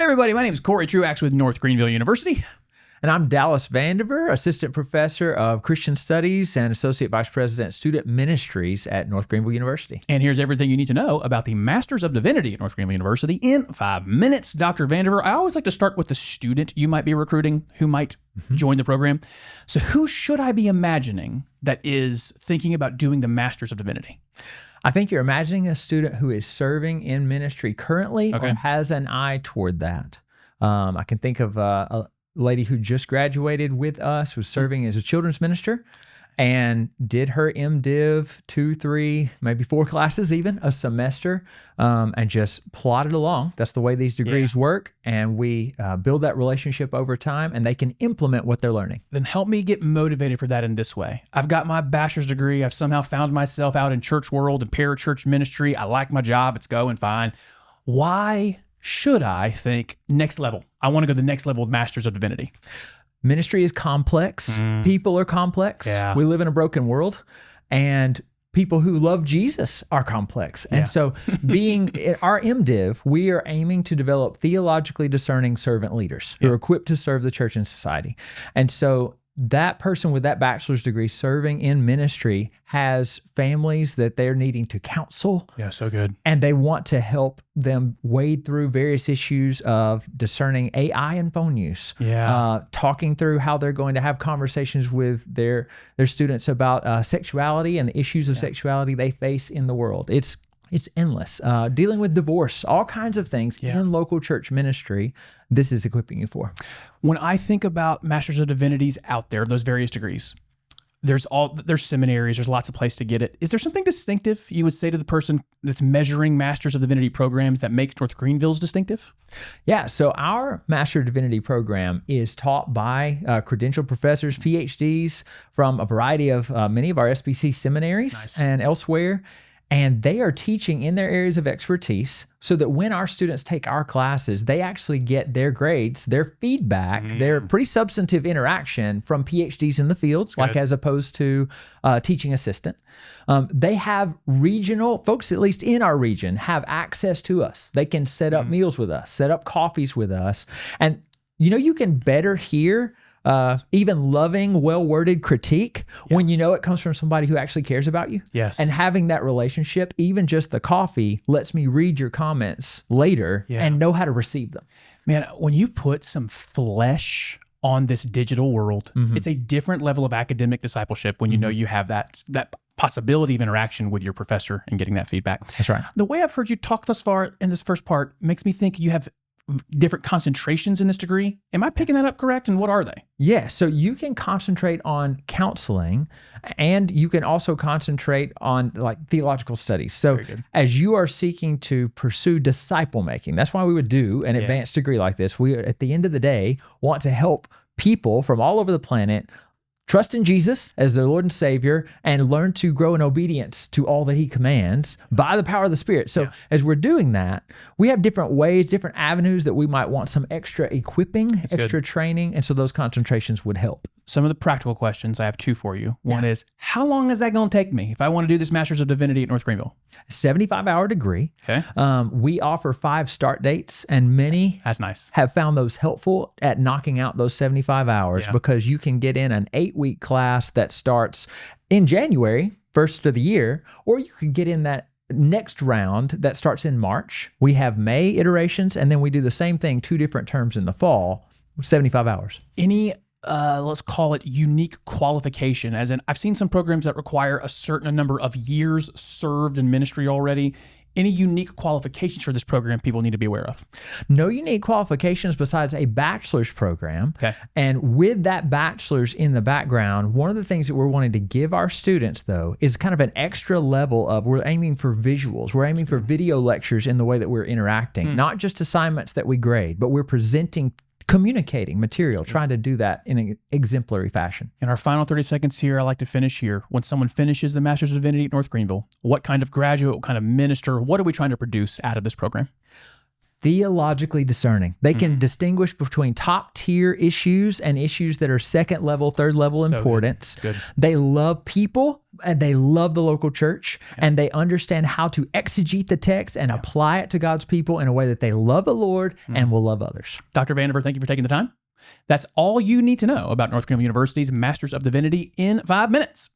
everybody, my name is Corey Truax with North Greenville University. And I'm Dallas Vandiver, Assistant Professor of Christian Studies and Associate Vice President, Student Ministries at North Greenville University. And here's everything you need to know about the Masters of Divinity at North Greenville University in 5 minutes. Dr. Vandiver, I always like to start with the student you might be recruiting who might join the program. So who should I be imagining that is thinking about doing the Masters of Divinity? I think you're imagining a student who is serving in ministry currently or has an eye toward that. I can think of a lady who just graduated with us, was serving as a children's minister and did her MDiv 2, 3, maybe 4 classes even a semester, and just plodded along. That's the way these degrees work. And we build that relationship over time and they can implement what they're learning. Then help me get motivated for that in this way. I've got my bachelor's degree. I've somehow found myself out in church world and parachurch ministry. I like my job. It's going fine. Why should I think next level? I want to go to the next level of Masters of Divinity. Ministry is complex. People are complex. Yeah. We live in a broken world, and people who love Jesus are complex. And so being in our MDiv, we are aiming to develop theologically discerning servant leaders who are equipped to serve the church and society. And so that person with that bachelor's degree serving in ministry has families that they're needing to counsel. Yeah, so good. And they want to help them wade through various issues of discerning AI and phone use. Talking through how they're going to have conversations with their students about sexuality and the issues of sexuality they face in the world. It's endless. Dealing with divorce, all kinds of things in local church ministry, this is equipping you for. When I think about Masters of Divinities out there, those various degrees, there's seminaries, there's lots of places to get it. Is there something distinctive you would say to the person that's measuring Masters of Divinity programs that makes North Greenville's distinctive? Yeah, so our Master of Divinity program is taught by credentialed professors, PhDs from a variety of many of our SBC seminaries and elsewhere. And they are teaching in their areas of expertise so that when our students take our classes, they actually get their grades, their feedback, their pretty substantive interaction from PhDs in the fields, like as opposed to teaching assistant. They have regional folks, at least in our region, have access to us. They can set up meals with us, set up coffees with us. And you can better hear even loving, well-worded critique when you know it comes from somebody who actually cares about you. Yes. And having that relationship, even just the coffee, lets me read your comments later and know how to receive them. Man, when you put some flesh on this digital world, it's a different level of academic discipleship when you know you have that possibility of interaction with your professor and getting that feedback. That's right. The way I've heard you talk thus far in this first part makes me think you have different concentrations in this degree. Am I picking that up correct? And what are they? Yeah, so you can concentrate on counseling and you can also concentrate on like theological studies. So as you are seeking to pursue disciple making, that's why we would do an advanced degree like this. We, at the end of the day, want to help people from all over the planet trust in Jesus as their Lord and Savior and learn to grow in obedience to all that He commands by the power of the Spirit. So as we're doing that, we have different ways, different avenues that we might want some extra equipping, extra training. And so those concentrations would help. Some of the practical questions, I have 2 for you. One is, how long is that going to take me if I want to do this Masters of Divinity at North Greenville? 75-hour degree. Okay. We offer 5 start dates, and many have found those helpful at knocking out those 75 hours because you can get in an 8-week class that starts in January, first of the year, or you could get in that next round that starts in March. We have May iterations, and then we do the same thing 2 different terms in the fall, 75 hours. Any let's call it unique qualification, as in I've seen some programs that require a certain number of years served in ministry already. Any unique qualifications for this program people need to be aware of? No unique qualifications besides a bachelor's program. Okay. And with that bachelor's in the background, one of the things that we're wanting to give our students, though, is kind of an extra level of we're aiming for visuals. We're aiming for video lectures in the way that we're interacting, not just assignments that we grade, but we're presenting communicating material, trying to do that in an exemplary fashion. In our final 30 seconds here, I like to finish here. When someone finishes the Masters of Divinity at North Greenville, what kind of graduate, what kind of minister, what are we trying to produce out of this program? theologically discerning. They can distinguish between top tier issues and issues that are second level, third level importance. Good. They love people and they love the local church, and they understand how to exegete the text and apply it to God's people in a way that they love the Lord and will love others. Dr. Vandiver, thank you for taking the time. That's all you need to know about North Greenville University's Masters of Divinity in 5 minutes.